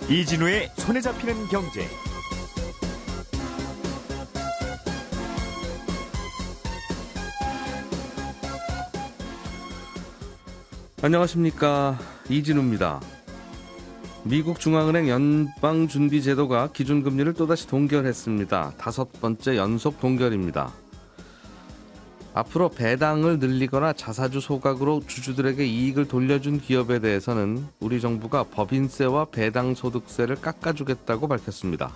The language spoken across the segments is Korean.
이진우의 손에 잡히는 경제. 안녕하십니까, 이진우입니다. 미국 중앙은행 연방준비제도가 기준금리를 또다시 동결했습니다. 5번째 연속 동결입니다. 앞으로 배당을 늘리거나 자사주 소각으로 주주들에게 이익을 돌려준 기업에 대해서는 우리 정부가 법인세와 배당소득세를 깎아주겠다고 밝혔습니다.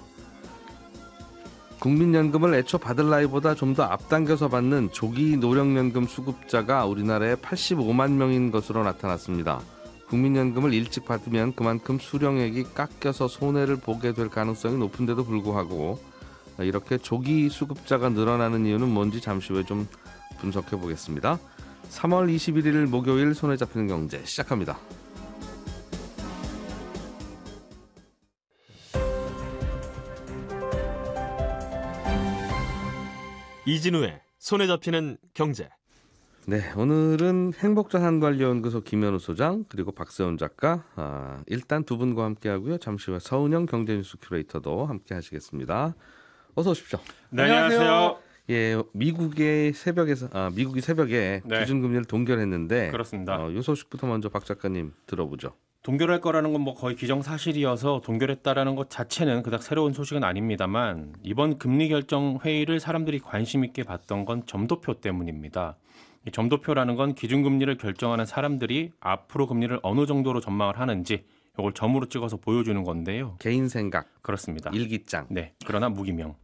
국민연금을 애초 받을 나이보다 좀 더 앞당겨서 받는 조기 노령연금 수급자가 우리나라에 85만 명인 것으로 나타났습니다. 국민연금을 일찍 받으면 그만큼 수령액이 깎여서 손해를 보게 될 가능성이 높은데도 불구하고 이렇게 조기 수급자가 늘어나는 이유는 뭔지 잠시 후에 좀 분석해 보겠습니다. 3월 21일 목요일 손에 잡히는 경제 시작합니다. 이진우의 손에 잡히는 경제. 네, 오늘은 행복자산관리연구소 김현우 소장 그리고 박세훈 작가 일단 두 분과 함께 하고요. 잠시 후에 서은영 경제뉴스 큐레이터도 함께 하시겠습니다. 어서 오십시오. 네, 안녕하세요. 예, 미국이 새벽에 네. 기준금리를 동결했는데 그렇습니다. 이 소식부터 먼저 박 작가님 들어보죠. 동결할 거라는 건 뭐 거의 기정사실이어서 동결했다라는 것 자체는 그닥 새로운 소식은 아닙니다만 이번 금리 결정 회의를 사람들이 관심 있게 봤던 건 점도표 때문입니다. 이 점도표라는 건 기준금리를 결정하는 사람들이 앞으로 금리를 어느 정도로 전망을 하는지 이걸 점으로 찍어서 보여주는 건데요. 개인 생각. 그렇습니다. 일기장. 네, 그러나 무기명.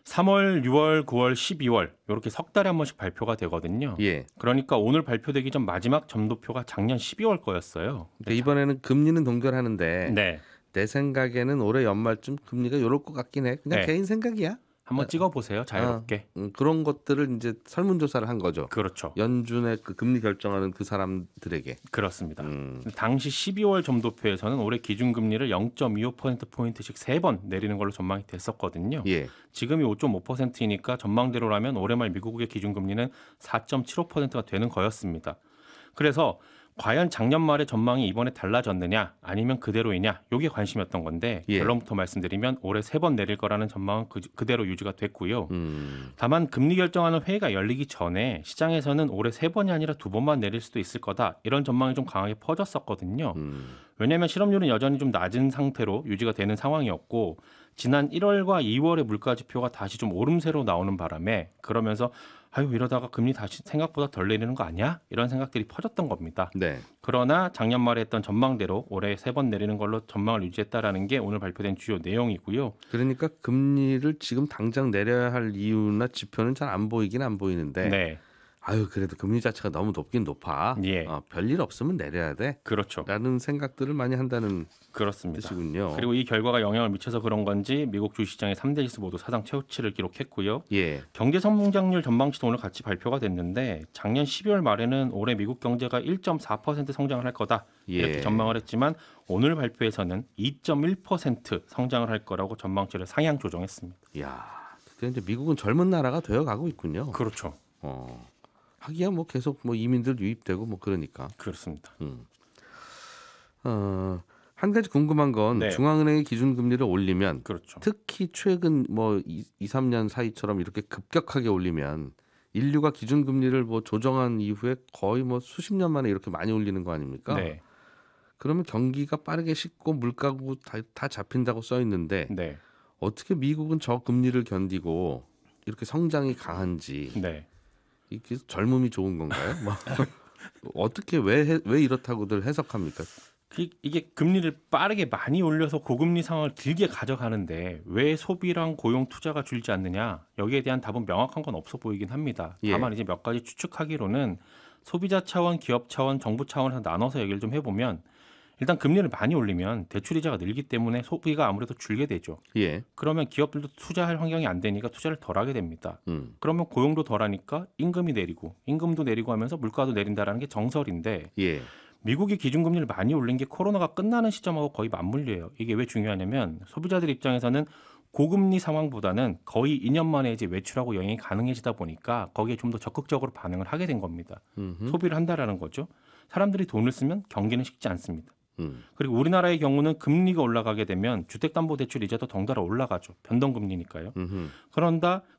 3월, 6월, 9월, 12월 이렇게 석 달에 한 번씩 발표가 되거든요. 예. 그러니까 오늘 발표되기 전 마지막 점도표가 작년 12월 거였어요. 근데 이번에는 금리는 동결하는데 네. 내 생각에는 올해 연말쯤 금리가 이럴 것 같긴 해. 그냥 네. 개인 생각이야. 한번 찍어보세요. 자유롭게. 그런 것들을 이제 설문조사를 한 거죠. 그렇죠. 연준의 그 금리 결정하는 그 사람들에게. 그렇습니다. 당시 12월 점도표에서는 올해 기준금리를 0.25%포인트씩 3번 내리는 걸로 전망이 됐었거든요. 예. 지금이 5.5%이니까 전망대로라면 올해 말 미국의 기준금리는 4.75%가 되는 거였습니다. 그래서 과연 작년 말의 전망이 이번에 달라졌느냐 아니면 그대로이냐 이게 관심이었던 건데 예. 결론부터 말씀드리면 올해 3번 내릴 거라는 전망은 그대로 유지가 됐고요. 다만 금리 결정하는 회의가 열리기 전에 시장에서는 올해 3번이 아니라 2번만 내릴 수도 있을 거다 이런 전망이 좀 강하게 퍼졌었거든요. 왜냐하면 실업률은 여전히 좀 낮은 상태로 유지가 되는 상황이었고 지난 1월과 2월의 물가지표가 다시 좀 오름세로 나오는 바람에 그러면서 아유 이러다가 금리 다시 생각보다 덜 내리는 거 아니야? 이런 생각들이 퍼졌던 겁니다. 네. 그러나 작년 말에 했던 전망대로 올해 3번 내리는 걸로 전망을 유지했다라는 게 오늘 발표된 주요 내용이고요. 그러니까 금리를 지금 당장 내려야 할 이유나 지표는 잘 안 보이긴 안 보이는데 네. 아유 그래도 금리 자체가 너무 높긴 높아. 예. 별일 없으면 내려야 돼. 그렇죠. 라는 생각들을 많이 한다는 그렇습니다. 뜻이군요. 그리고 이 결과가 영향을 미쳐서 그런 건지 미국 주식시장의 3대 지수 모두 사상 최고치를 기록했고요. 예. 경제 성장률 전망치도 오늘 같이 발표가 됐는데 작년 12월 말에는 올해 미국 경제가 1.4% 성장을 할 거다 이렇게 예. 전망을 했지만 오늘 발표에서는 2.1% 성장을 할 거라고 전망치를 상향 조정했습니다. 야, 이제 미국은 젊은 나라가 되어가고 있군요. 그렇죠. 하기야 뭐 계속 뭐 이민들 유입되고 뭐 그러니까. 그렇습니다. 한 가지 궁금한 건 네. 중앙은행이 기준금리를 올리면 그렇죠. 특히 최근 뭐 2, 3년 사이처럼 이렇게 급격하게 올리면 인류가 기준금리를 뭐 조정한 이후에 거의 뭐 수십 년 만에 이렇게 많이 올리는 거 아닙니까? 네. 그러면 경기가 빠르게 식고 물가고 다 잡힌다고 써 있는데 네. 어떻게 미국은 저 금리를 견디고 이렇게 성장이 강한지 네. 이게 젊음이 좋은 건가요? 뭐 어떻게 왜 이렇다고들 해석합니까? 이게 금리를 빠르게 많이 올려서 고금리 상황을 길게 가져가는데 왜 소비랑 고용 투자가 줄지 않느냐 여기에 대한 답은 명확한 건 없어 보이긴 합니다. 다만 이제 몇 가지 추측하기로는 소비자 차원, 기업 차원, 정부 차원에서 나눠서 얘기를 좀 해보면 일단 금리를 많이 올리면 대출이자가 늘기 때문에 소비가 아무래도 줄게 되죠. 예. 그러면 기업들도 투자할 환경이 안 되니까 투자를 덜 하게 됩니다. 그러면 고용도 덜 하니까 임금이 내리고 임금도 내리고 하면서 물가도 내린다라는 게 정설인데 예. 미국이 기준금리를 많이 올린 게 코로나가 끝나는 시점하고 거의 맞물려요. 이게 왜 중요하냐면 소비자들 입장에서는 고금리 상황보다는 거의 2년 만에 이제 외출하고 여행이 가능해지다 보니까 거기에 좀 더 적극적으로 반응을 하게 된 겁니다. 소비를 한다라는 거죠. 사람들이 돈을 쓰면 경기는 식지 않습니다. 그리고 우리나라의 경우는 금리가 올라가게 되면 주택담보대출 이자도 덩달아 올라가죠. 변동금리니까요.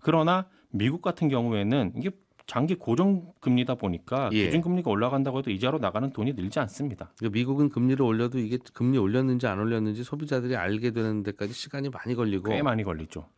그러나 미국 같은 경우에는 이게 장기 고정금리다 보니까 예. 기준금리가 올라간다고 해도 이자로 나가는 돈이 늘지 않습니다. 그러니까 미국은 금리를 올려도 이게 금리 올렸는지 안 올렸는지 소비자들이 알게 되는 데까지 시간이 많이 걸리고 꽤 많이 걸리죠.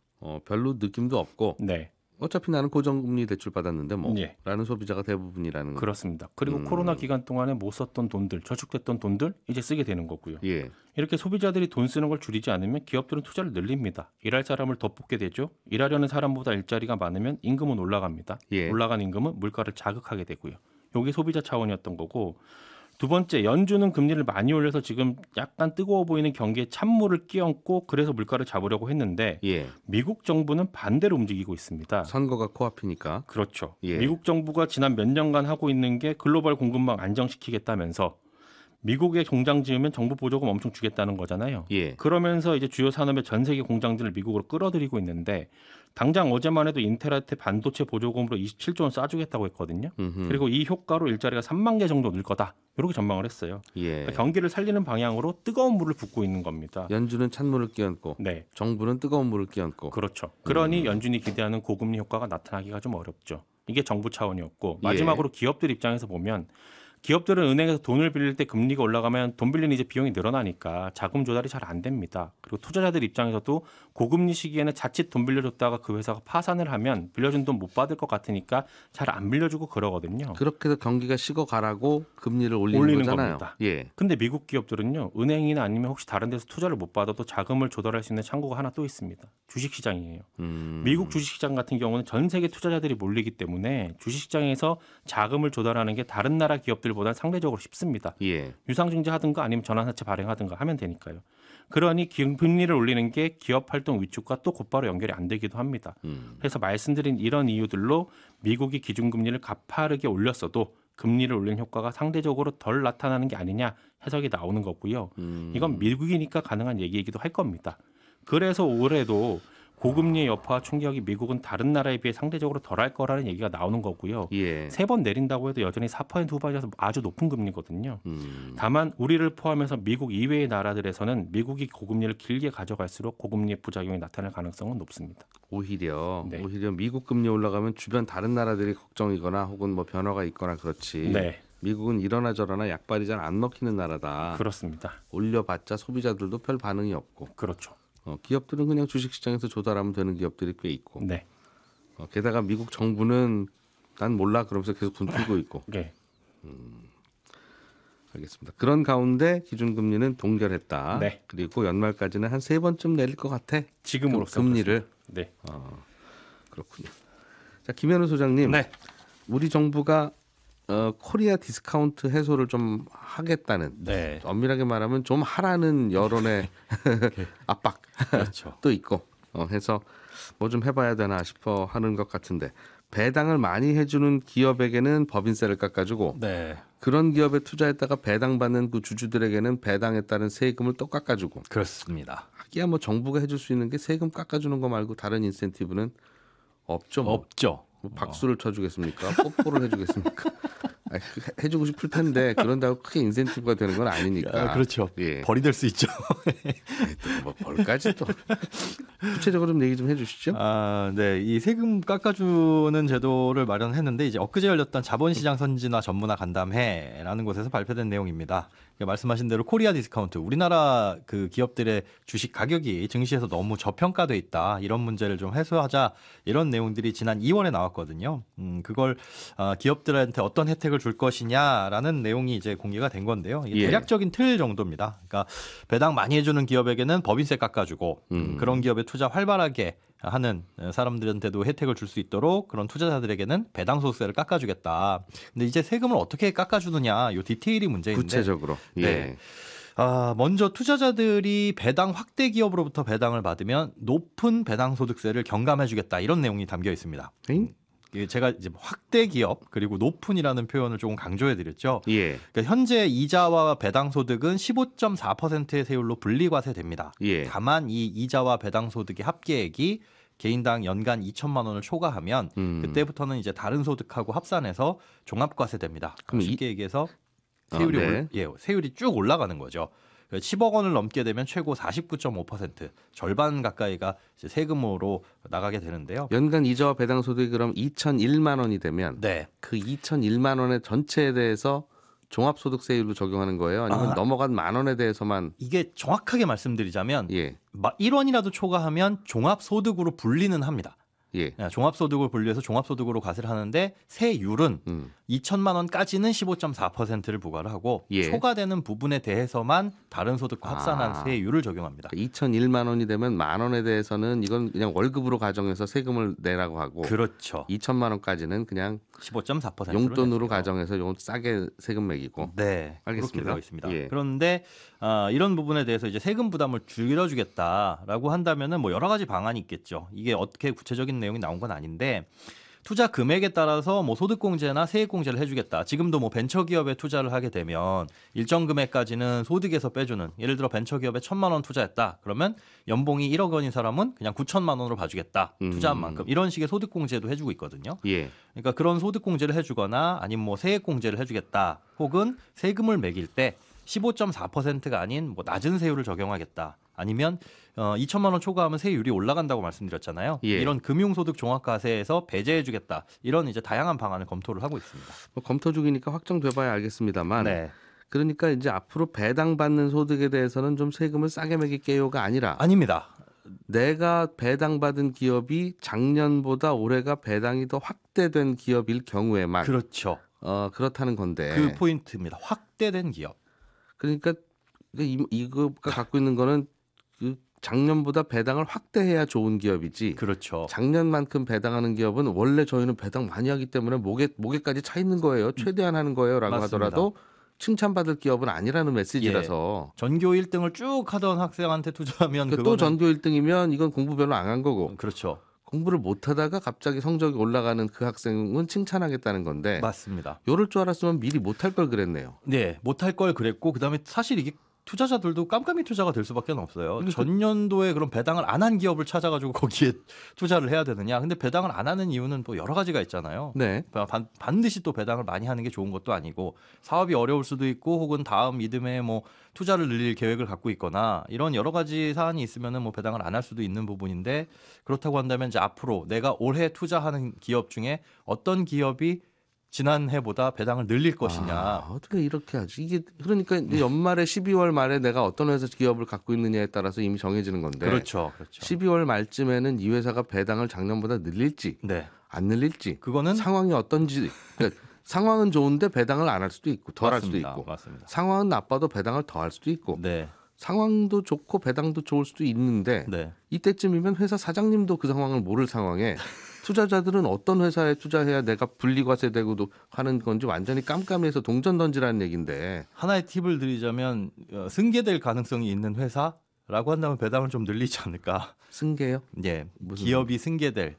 별로 느낌도 없고 네. 어차피 나는 고정금리 대출 받았는데 뭐 예. 라는 소비자가 대부분이라는 그렇습니다. 그리고 코로나 기간 동안에 못 썼던 돈들, 저축됐던 돈들 이제 쓰게 되는 거고요. 예. 이렇게 소비자들이 돈 쓰는 걸 줄이지 않으면 기업들은 투자를 늘립니다. 일할 사람을 더 뽑게 되죠. 일하려는 사람보다 일자리가 많으면 임금은 올라갑니다. 예. 올라간 임금은 물가를 자극하게 되고요. 이게 소비자 차원이었던 거고, 두 번째, 연준은 금리를 많이 올려서 지금 약간 뜨거워 보이는 경기에 찬물을 끼얹고 그래서 물가를 잡으려고 했는데 예. 미국 정부는 반대로 움직이고 있습니다. 선거가 코앞이니까. 그렇죠. 예. 미국 정부가 지난 몇 년간 하고 있는 게 글로벌 공급망 안정시키겠다면서 미국에 공장 지으면 정부 보조금 엄청 주겠다는 거잖아요. 예. 그러면서 이제 주요 산업의 전 세계 공장들을 미국으로 끌어들이고 있는데 당장 어제만 해도 인텔한테 반도체 보조금으로 27조 원 쏴주겠다고 했거든요. 그리고 이 효과로 일자리가 3만 개 정도 늘 거다. 이렇게 전망을 했어요. 예. 그러니까 경기를 살리는 방향으로 뜨거운 물을 붓고 있는 겁니다. 연준은 찬물을 끼얹고 네, 정부는 뜨거운 물을 끼얹고. 그렇죠. 그러니 연준이 기대하는 고금리 효과가 나타나기가 좀 어렵죠. 이게 정부 차원이었고 마지막으로 기업들 입장에서 보면 기업들은 은행에서 돈을 빌릴 때 금리가 올라가면 돈 빌리는 이제 비용이 늘어나니까 자금 조달이 잘 안 됩니다. 그리고 투자자들 입장에서도 고금리 시기에는 자칫 돈 빌려줬다가 그 회사가 파산을 하면 빌려준 돈 못 받을 것 같으니까 잘 안 빌려주고 그러거든요. 그렇게 해서 경기가 식어가라고 금리를 올리는 거잖아요. 겁니다. 예. 근데 미국 기업들은요, 은행이나 아니면 혹시 다른 데서 투자를 못 받아도 자금을 조달할 수 있는 창구가 하나 또 있습니다. 주식시장이에요. 미국 주식시장 같은 경우는 전 세계 투자자들이 몰리기 때문에 주식시장에서 자금을 조달하는 게 다른 나라 기업들보다는 상대적으로 쉽습니다. 예. 유상증자 하든가 아니면 전환사채 발행하든가 하면 되니까요. 그러니 금리를 올리는 게 기업 활동 위축과 또 곧바로 연결이 안 되기도 합니다. 그래서 말씀드린 이런 이유들로 미국이 기준금리를 가파르게 올렸어도 금리를 올리는 효과가 상대적으로 덜 나타나는 게 아니냐 해석이 나오는 거고요. 이건 미국이니까 가능한 얘기이기도 할 겁니다. 그래서 올해도 고금리의 여파와 충격이 미국은 다른 나라에 비해 상대적으로 덜할 거라는 얘기가 나오는 거고요. 예. 3번 내린다고 해도 여전히 4% 후반이라서 아주 높은 금리거든요. 다만 우리를 포함해서 미국 이외의 나라들에서는 미국이 고금리를 길게 가져갈수록 고금리의 부작용이 나타날 가능성은 높습니다. 오히려 네. 미국 금리 올라가면 주변 다른 나라들이 걱정이거나 혹은 뭐 변화가 있거나 그렇지. 네, 미국은 이러나 저러나 약발이 잘 안 먹히는 나라다. 그렇습니다. 올려봤자 소비자들도 별 반응이 없고. 그렇죠. 기업들은 그냥 주식시장에서 조달하면 되는 기업들이 꽤 있고. 네, 게다가 미국 정부는 난 몰라 그러면서 계속 돈 풀고 있고. 네, 알겠습니다. 그런 가운데 기준금리는 동결했다. 네. 그리고 연말까지는 한 3번쯤 내릴 것 같아. 지금으로서 금리를. 네, 그렇군요. 자, 김현우 소장님. 네. 우리 정부가 코리아 디스카운트 해소를 좀 하겠다는, 네. 엄밀하게 말하면 좀 하라는 여론의 압박도 그렇죠. 있고 해서 뭐 좀 해봐야 되나 싶어 하는 것 같은데, 배당을 많이 해주는 기업에게는 법인세를 깎아주고 네. 그런 기업에 투자했다가 배당받는 그 주주들에게는 배당에 따른 세금을 또 깎아주고. 그렇습니다. 하기야 뭐 정부가 해줄 수 있는 게 세금 깎아주는 거 말고 다른 인센티브는 없죠. 뭐. 없죠. 뭐 박수를 쳐주겠습니까? 뽀뽀를 해주겠습니까? 해주고 싶을 텐데 그런다고 크게 인센티브가 되는 건 아니니까. 그렇죠. 예. 벌이 될 수 있죠. 뭐 벌까지 또 구체적으로 좀 얘기 좀 해주시죠. 네. 이 세금 깎아주는 제도를 마련했는데 이제 엊그제 열렸던 자본시장 선진화 전문화 간담회라는 곳에서 발표된 내용입니다. 말씀하신 대로 코리아 디스카운트, 우리나라 그 기업들의 주식 가격이 증시에서 너무 저평가돼 있다, 이런 문제를 좀 해소하자, 이런 내용들이 지난 2월에 나왔거든요. 그걸 기업들한테 어떤 혜택을 줄 것이냐라는 내용이 이제 공개가 된 건데요. 이게 대략적인 틀 정도입니다. 그러니까 배당 많이 해주는 기업에게는 법인세 깎아주고, 그런 기업에 투자 활발하게 하는 사람들한테도 혜택을 줄 수 있도록 그런 투자자들에게는 배당 소득세를 깎아주겠다. 근데 이제 세금을 어떻게 깎아주느냐, 요 디테일이 문제인데. 구체적으로. 예. 네. 먼저 투자자들이 배당 확대 기업으로부터 배당을 받으면 높은 배당 소득세를 경감해주겠다, 이런 내용이 담겨 있습니다. 제가 이제 확대 기업 그리고 높은이라는 표현을 조금 강조해 드렸죠. 예. 그러니까 현재 이자와 배당 소득은 15.4%의 세율로 분리과세됩니다. 예. 다만 이 이자와 배당 소득의 합계액이 개인당 연간 2천만 원을 초과하면 그때부터는 이제 다른 소득하고 합산해서 종합과세됩니다. 그럼 쉽게 얘기해서 세율이 네. 세율이 쭉 올라가는 거죠. 10억 원을 넘게 되면 최고 49.5% 절반 가까이가 이제 세금으로 나가게 되는데요. 연간 이자와 배당 소득이 그럼 2,001만 원이 되면 네. 그 2,001만 원의 전체에 대해서 종합소득세율로 적용하는 거예요? 아니면 넘어간 만 원에 대해서만? 이게 정확하게 말씀드리자면 예. 1원이라도 초과하면 종합소득으로 분리는 합니다. 예. 종합소득을 분리해서 종합소득으로 과세를 하는데 세율은 2천만 원까지는 15.4%를 부과를 하고 예. 초과되는 부분에 대해서만 다른 소득과 합산한 세율을 적용합니다. 2,001만 원이 되면 만 원에 대해서는 이건 그냥 월급으로 가정해서 세금을 내라고 하고 그렇죠. 2천만 원까지는 그냥 15.4%로 용돈으로 가정해서 용 싸게 세금 매기고. 네, 알겠습니다. 그렇게 되어 있습니다. 예. 그런데 이런 부분에 대해서 이제 세금 부담을 줄여주겠다라고 한다면은 뭐 여러 가지 방안이 있겠죠. 이게 어떻게 구체적인 내용이 나온 건 아닌데 투자 금액에 따라서 뭐 소득공제나 세액공제를 해주겠다. 지금도 뭐 벤처기업에 투자를 하게 되면 일정 금액까지는 소득에서 빼주는 예를 들어 벤처기업에 1,000만 원 투자했다. 그러면 연봉이 1억 원인 사람은 그냥 9천만 원으로 봐주겠다. 투자한 만큼 이런 식의 소득공제도 해주고 있거든요. 예. 그러니까 그런 소득공제를 해주거나 아니면 뭐 세액공제를 해주겠다. 혹은 세금을 매길 때 15.4%가 아닌 뭐 낮은 세율을 적용하겠다. 아니면 2천만 원 초과하면 세율이 올라간다고 말씀드렸잖아요. 예. 이런 금융소득 종합과세에서 배제해주겠다. 이런 이제 다양한 방안을 검토를 하고 있습니다. 뭐 검토 중이니까 확정돼봐야 알겠습니다만. 네. 그러니까 이제 앞으로 배당받는 소득에 대해서는 좀 세금을 싸게 매길게요가 아니라 아닙니다. 내가 배당받은 기업이 작년보다 올해가 배당이 더 확대된 기업일 경우에만 그렇죠. 그렇다는 건데. 그 포인트입니다. 확대된 기업. 그러니까 이거가 갖고 있는 거는 그 작년보다 배당을 확대해야 좋은 기업이지. 그렇죠. 작년만큼 배당하는 기업은 원래 저희는 배당 많이 하기 때문에 목에까지 차 있는 거예요. 최대한 하는 거예요라고 맞습니다. 하더라도 칭찬받을 기업은 아니라는 메시지라서. 전교 1등을 쭉 하던 학생한테 투자하면 그러니까 또 전교 1등이면 이건 공부 별로 안 한 거고. 그렇죠. 공부를 못하다가 갑자기 성적이 올라가는 그 학생은 칭찬하겠다는 건데. 맞습니다. 요럴 줄 알았으면 미리 못할 걸 그랬네요. 네, 못할 걸 그랬고 그다음에 사실 이게 투자자들도 깜깜이 투자가 될 수밖에 없어요. 전년도에 그런 배당을 안 한 기업을 찾아가지고 거기에 투자를 해야 되느냐? 근데 배당을 안 하는 이유는 뭐 여러 가지가 있잖아요. 네. 반드시 또 배당을 많이 하는 게 좋은 것도 아니고 사업이 어려울 수도 있고 혹은 다음 이듬해 뭐 투자를 늘릴 계획을 갖고 있거나 이런 여러 가지 사안이 있으면은 뭐 배당을 안 할 수도 있는 부분인데 그렇다고 한다면 이제 앞으로 내가 올해 투자하는 기업 중에 어떤 기업이 지난해보다 배당을 늘릴 것이냐. 어떻게 이렇게 하지? 이게 그러니까 이제 연말에 12월 말에 내가 어떤 회사 기업을 갖고 있느냐에 따라서 이미 정해지는 건데. 그렇죠. 12월 말쯤에는 이 회사가 배당을 작년보다 늘릴지 네. 안 늘릴지 그거는 상황이 어떤지. 그러니까 상황은 좋은데 배당을 안 할 수도 있고 덜 할 수도 있고. 맞습니다. 상황은 나빠도 배당을 더 할 수도 있고. 네. 상황도 좋고 배당도 좋을 수도 있는데 네. 이때쯤이면 회사 사장님도 그 상황을 모를 상황에 투자자들은 어떤 회사에 투자해야 내가 분리과세되고도 하는 건지 완전히 깜깜해서 동전 던지라는 얘기인데. 하나의 팁을 드리자면 승계될 가능성이 있는 회사라고 한다면 배당을 좀 늘리지 않을까. 승계요? 예, 무슨 기업이 승계될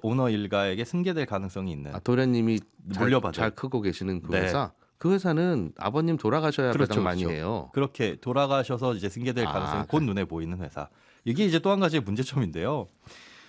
오너 일가에게 승계될 가능성이 있는. 도련님이 물려받을. 잘 크고 계시는 그 네. 회사. 그 회사는 아버님 돌아가셔야 그렇죠, 배당 많이 그렇죠. 해요. 그렇게 돌아가셔서 이제 승계될 가능성이 곧 눈에 보이는 회사. 이게 이제 또 한 가지의 문제점인데요.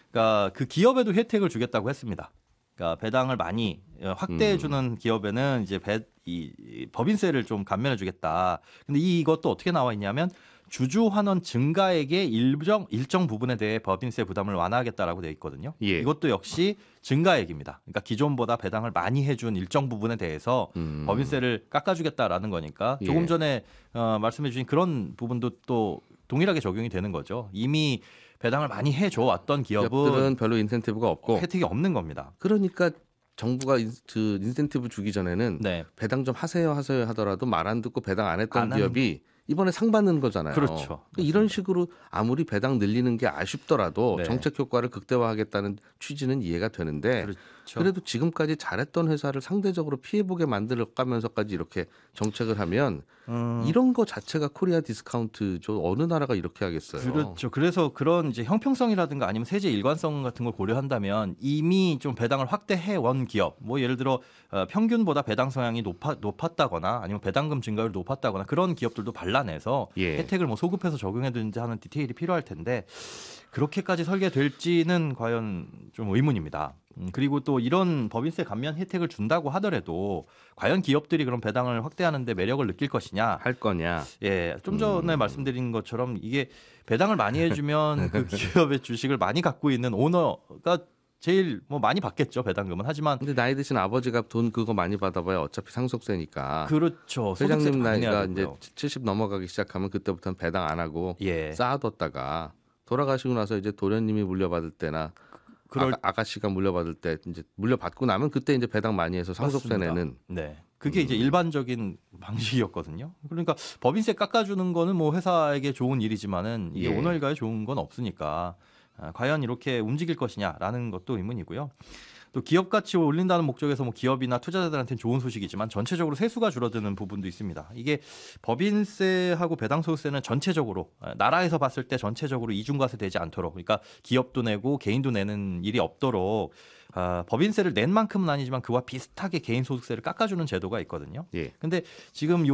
그러니까 그 기업에도 혜택을 주겠다고 했습니다. 그러니까 배당을 많이 확대해 주는 기업에는 이제 이 법인세를 좀 감면해 주겠다. 근데 이것도 어떻게 나와 있냐면 주주 환원 증가액의 일정 부분에 대해 법인세 부담을 완화하겠다라고 되어 있거든요. 예. 이것도 역시 증가액입니다. 그러니까 기존보다 배당을 많이 해준 일정 부분에 대해서 법인세를 깎아주겠다라는 거니까 조금 예. 전에 말씀해 주신 그런 부분도 또 동일하게 적용이 되는 거죠. 이미 배당을 많이 해줘 왔던 기업들은 별로 인센티브가 없고. 혜택이 없는 겁니다. 그러니까 정부가 그 인센티브 주기 전에는 네. 배당 좀 하세요 하더라도 말 안 듣고 배당 안 했던 안 하는 기업이 이번에 상 받는 거잖아요. 그렇죠. 이런 식으로 아무리 배당 늘리는 게 아쉽더라도 네. 정책 효과를 극대화하겠다는 취지는 이해가 되는데 그렇죠. 그래도 지금까지 잘했던 회사를 상대적으로 피해보게 만들어가면서까지 이렇게 정책을 하면 이런 거 자체가 코리아 디스카운트죠. 어느 나라가 이렇게 하겠어요. 그렇죠. 그래서 그런 이제 형평성이라든가 아니면 세제 일관성 같은 걸 고려한다면 이미 좀 배당을 확대해 원 기업, 뭐 예를 들어 평균보다 배당 성향이 높았다거나 아니면 배당금 증가율이 높았다거나 그런 기업들도 발라내서 예. 혜택을 뭐 소급해서 적용해두는지 하는 디테일이 필요할 텐데 그렇게까지 설계될지는 과연 좀 의문입니다. 그리고 또 이런 법인세 감면 혜택을 준다고 하더라도 과연 기업들이 그런 배당을 확대하는데 매력을 느낄 것이냐? 할 거냐? 예, 좀 전에 말씀드린 것처럼 이게 배당을 많이 해주면 그 기업의 주식을 많이 갖고 있는 오너가 제일 뭐 많이 받겠죠, 배당금은. 하지만 근데 나이 드신 아버지가 돈 그거 많이 받아봐야 어차피 상속세니까. 그렇죠. 회장님 나이가 이제 되고요. 70 넘어가기 시작하면 그때부터는 배당 안 하고 예. 쌓아뒀다가 돌아가시고 나서 이제 도련님이 물려받을 때나 그럴 아가씨가 물려받을 때 이제 물려받고 나면 그때 이제 배당 많이 해서 상속세 맞습니다. 내는. 네. 그게 이제 일반적인 방식이었거든요. 그러니까 법인세 깎아주는 거는 뭐 회사에게 좋은 일이지만은 이게 예. 오너 일가에 좋은 건 없으니까 과연 이렇게 움직일 것이냐라는 것도 의문이고요. 또 기업 가치 올린다는 목적에서 뭐 기업이나 투자자들한테는 좋은 소식이지만 전체적으로 세수가 줄어드는 부분도 있습니다. 이게 법인세하고 배당소득세는 전체적으로 나라에서 봤을 때 전체적으로 이중과세 되지 않도록, 그러니까 기업도 내고 개인도 내는 일이 없도록 법인세를 낸 만큼은 아니지만 그와 비슷하게 개인 소득세를 깎아주는 제도가 있거든요. 예. 근데 지금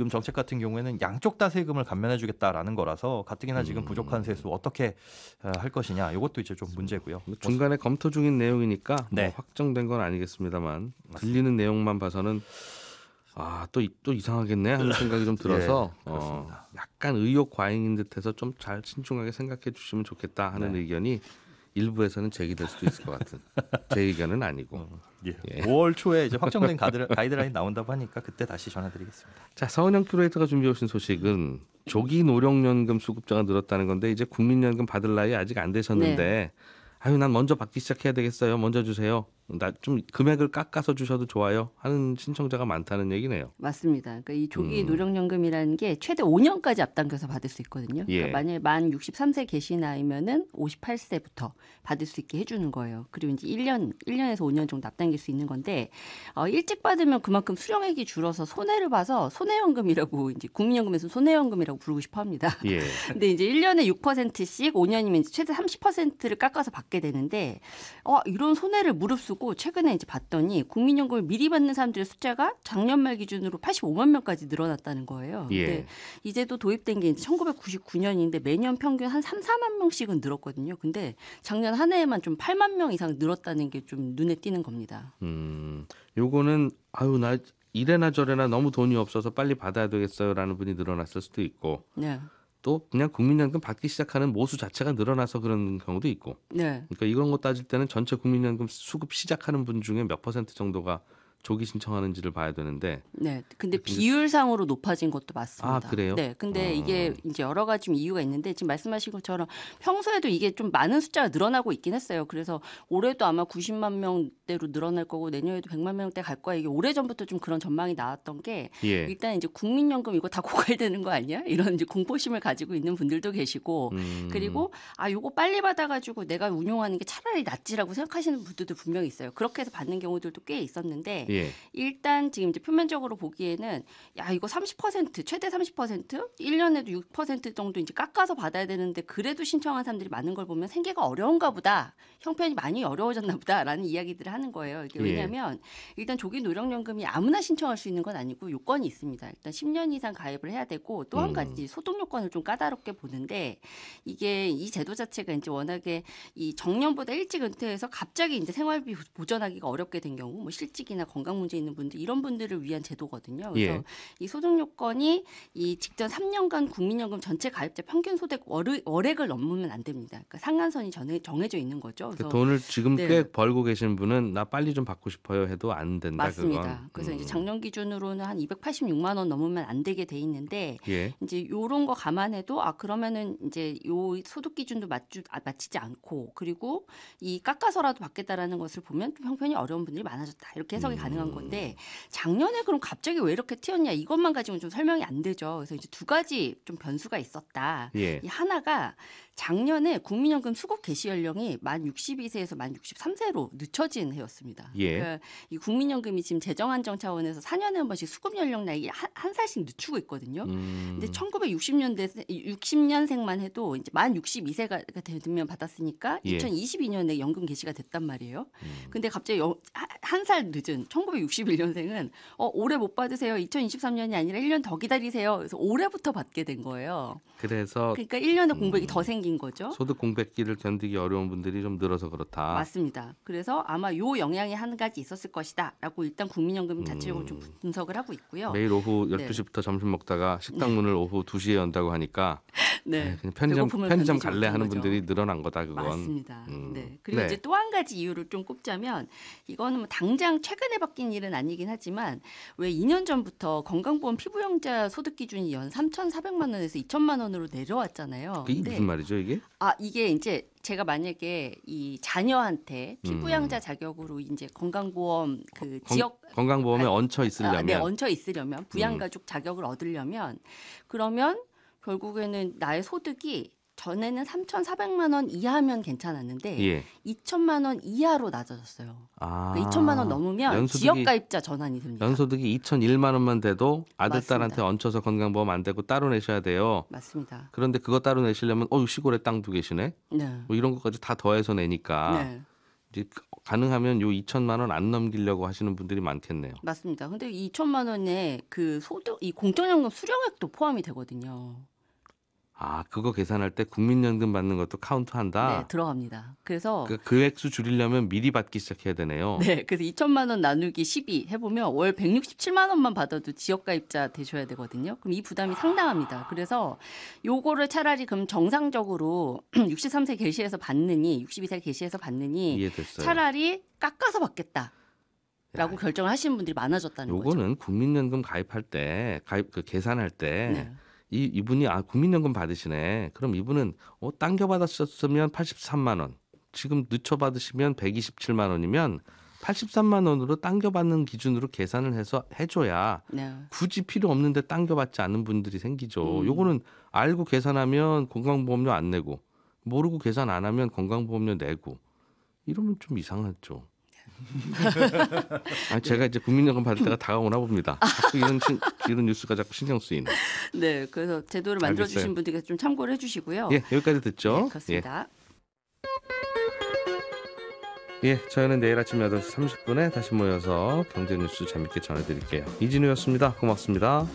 정책 같은 경우에는 양쪽 다 세금을 감면해주겠다라는 거라서 가뜩이나 지금 부족한 세수 어떻게 할 것이냐, 이것도 이제 좀 문제고요. 중간에 검토 중인 내용이니까 네. 뭐 확정된 건 아니겠습니다만 들리는 내용만 봐서는 또 이상하겠네 하는 생각이 좀 들어서 예, 그렇습니다. 약간 의욕 과잉인 듯해서 좀 잘 신중하게 생각해 주시면 좋겠다 하는 네. 의견이 일부에서는 제기될 수도 있을 것 같은 제 의견은 아니고. 예. 예. 5월 초에 이제 확정된 가이드라인 나온다고 하니까 그때 다시 전해드리겠습니다. 자, 서은영 큐레이터가 준비해 오신 소식은 조기 노령연금 수급자가 늘었다는 건데 이제 국민연금 받을 나이 아직 안 되셨는데 아유 난 먼저 받기 시작해야 되겠어요. 먼저 주세요. 나 좀 금액을 깎아서 주셔도 좋아요 하는 신청자가 많다는 얘기네요. 맞습니다. 그러니까 이 조기 노령연금이라는 게 최대 5년까지 앞당겨서 받을 수 있거든요. 예. 그러니까 만약에 만 63세 계신 나이면은 58세부터 받을 수 있게 해주는 거예요. 그리고 이제 1년에서 5년 정도 앞당길 수 있는 건데 일찍 받으면 그만큼 수령액이 줄어서 손해를 봐서 손해연금이라고 이제 국민연금에서 손해연금이라고 부르고 싶어합니다. 예. 근데 이제 1년에 6%씩 5년이면 이제 최대 30%를 깎아서 받게 되는데 이런 손해를 무릅쓰고 최근에 이제 봤더니 국민연금을 미리 받는 사람들의 숫자가 작년 말 기준으로 85만 명까지 늘어났다는 거예요. 예. 근데 이 제도 도입된 게 이제 1999년인데 매년 평균 한 3-4만 명씩은 늘었거든요. 근데 작년 한 해에만 좀 8만 명 이상 늘었다는 게 좀 눈에 띄는 겁니다. 요거는 나 이래나 저래나 너무 돈이 없어서 빨리 받아야 되겠어요라는 분이 늘어났을 수도 있고 네. 또 그냥 국민연금 받기 시작하는 모수 자체가 늘어나서 그런 경우도 있고. 네. 그러니까 이런 거 따질 때는 전체 국민연금 수급 시작하는 분 중에 몇 퍼센트 정도가 조기 신청하는지를 봐야 되는데. 네. 근데 비율상으로 높아진 것도 맞습니다. 아, 그래요? 네. 근데 이게 이제 여러 가지 좀 이유가 있는데 지금 말씀하신 것처럼 평소에도 이게 좀 많은 숫자가 늘어나고 있긴 했어요. 그래서 올해도 아마 90만 명대로 늘어날 거고 내년에도 100만 명대 갈 거야. 이게 오래전부터 좀 그런 전망이 나왔던 게 예. 일단 이제 국민연금 이거 다 고갈되는 거 아니야? 이런 이제 공포심을 가지고 있는 분들도 계시고 그리고 요거 빨리 받아가지고 내가 운용하는 게 차라리 낫지라고 생각하시는 분들도 분명히 있어요. 그렇게 해서 받는 경우들도 꽤 있었는데 예. 일단 지금 이제 표면적으로 보기에는 이거 30% 최대 30% 1년에도 6% 정도 이제 깎아서 받아야 되는데 그래도 신청한 사람들이 많은 걸 보면 생계가 어려운가 보다. 형편이 많이 어려워졌나 보다라는 이야기들을 하는 거예요. 이게 왜냐하면 일단 조기 노령연금이 아무나 신청할 수 있는 건 아니고 요건이 있습니다. 일단 10년 이상 가입을 해야 되고 또 한 가지 소득 요건을 좀 까다롭게 보는데 이게 이 제도 자체가 이제 워낙에 이 정년보다 일찍 은퇴해서 갑자기 이제 생활비 보전하기가 어렵게 된 경우 뭐 실직이나 건강 문제 있는 분들 이런 분들을 위한 제도거든요. 그래서 예. 이 소득 요건이 이 직전 3년간 국민연금 전체 가입자 평균 소득 월액을 넘으면 안 됩니다. 그러니까 상한선이 정해져 있는 거죠. 그 그래서 돈을 지금 네. 꽤 벌고 계신 분은 나 빨리 좀 받고 싶어요 해도 안 된다. 맞습니다. 그건. 그래서 이제 작년 기준으로는 한 286만 원 넘으면 안 되게 돼 있는데 예. 이제 요런 거 감안해도 그러면은 이제 요 소득 기준도 맞추지 않고 그리고 이 깎아서라도 받겠다라는 것을 보면 좀 형편이 어려운 분들이 많아졌다. 이렇게 해석이 가능. 가능한 건데 작년에 그럼 갑자기 왜 이렇게 튀었냐 이것만 가지고는 좀 설명이 안 되죠. 그래서 이제 두 가지 좀 변수가 있었다. 예. 이 하나가 작년에 국민연금 수급 개시 연령이 만 62세에서 만 63세로 늦춰진 해였습니다. 예. 그러니까 이 국민연금이 지금 재정안정 차원에서 4년에 한 번씩 수급 연령 나이 한 살씩 늦추고 있거든요. 근데 1960년생만 해도 이제 만 62세가 되면 받았으니까 예. 2022년에 연금 개시가 됐단 말이에요. 근데 갑자기 한 살 늦은 1961년생은 올해 못 받으세요. 2023년이 아니라 1년 더 기다리세요. 그래서 올해부터 받게 된 거예요. 그래서 그러니까 1년의 공백이 더 생긴 거죠. 소득 공백기를 견디기 어려운 분들이 좀 늘어서 그렇다. 맞습니다. 그래서 아마 요 영향이 한 가지 있었을 것이다라고 일단 국민연금 자체적으로 좀 분석을 하고 있고요. 매일 오후 12시부터 점심 먹다가 식당 문을 오후 2시에 연다고 하니까 네. 그냥 배고픔을 편의점 견디지 갈래 하는 못한 분들이 늘어난 거다 그건. 맞습니다. 네. 그리고 네. 이제 또 한 가지 이유를 좀 꼽자면 이거는 뭐 당장 최근에 바뀐 일은 아니긴 하지만 왜 2년 전부터 건강보험 피부영자 소득 기준이 연 3,400만 원에서 2천만 원으로 내려왔잖아요. 그게 무슨 말이죠 이게? 이게 이제 제가 만약에 이 자녀한테 피부양자 자격으로 이제 건강보험 그 지역 건강보험에 얹혀 있으려면 네, 얹혀 있으려면 부양가족 자격을 얻으려면 그러면 결국에는 나의 소득이 전에는 3,400만 원 이하면 괜찮았는데 예. 2천만 원 이하로 낮아졌어요. 아, 그러니까 2천만 원 넘으면 지역가입자 전환이 됩니다. 연소득이 2,001만 원만 돼도 아들 맞습니다. 딸한테 얹혀서 건강보험 안 되고 따로 내셔야 돼요. 맞습니다. 그런데 그거 따로 내시려면 시골에 땅도 계시네. 네. 뭐 이런 것까지 다 더해서 내니까 네. 이제 가능하면 요 2천만 원 안 넘기려고 하시는 분들이 많겠네요. 맞습니다. 근데 2천만 원에 그 소득 이 공적연금 수령액도 포함이 되거든요. 그거 계산할 때 국민연금 받는 것도 카운트한다. 네, 들어갑니다. 그래서 그 액수 줄이려면 미리 받기 시작해야 되네요. 네, 그래서 2천만 원 나누기 12 해보면 월 167만 원만 받아도 지역가입자 되셔야 되거든요. 그럼 이 부담이 상당합니다. 그래서 요거를 차라리 그럼 정상적으로 63세 개시해서 받느니 62세 개시해서 받느니 이해됐어요. 차라리 깎아서 받겠다라고 결정을 하시는 분들이 많아졌다는 거죠. 요거는 국민연금 가입할 때 계산할 때 네. 이분이 국민연금 받으시네. 그럼 이분은 당겨 받았었으면 83만 원. 지금 늦춰 받으시면 127만 원이면 83만 원으로 당겨 받는 기준으로 계산을 해서 해줘야 네. 굳이 필요 없는데 당겨 받지 않는 분들이 생기죠. 요거는 알고 계산하면 건강보험료 안 내고 모르고 계산 안 하면 건강보험료 내고 이러면 좀 이상하죠. 제가 이제 국민연금 받을 때가 다가오나 봅니다. 자꾸 이런 뉴스가 자꾸 신경 쓰이네. 네, 그래서 제도를 만들어주신 알겠어요. 분들께서 좀 참고를 해주시고요. 예, 여기까지 듣죠. 네, 그렇습니다. 저희는 내일 아침 8시 30분에 다시 모여서 경제 뉴스 재밌게 전해드릴게요. 이진우였습니다. 고맙습니다.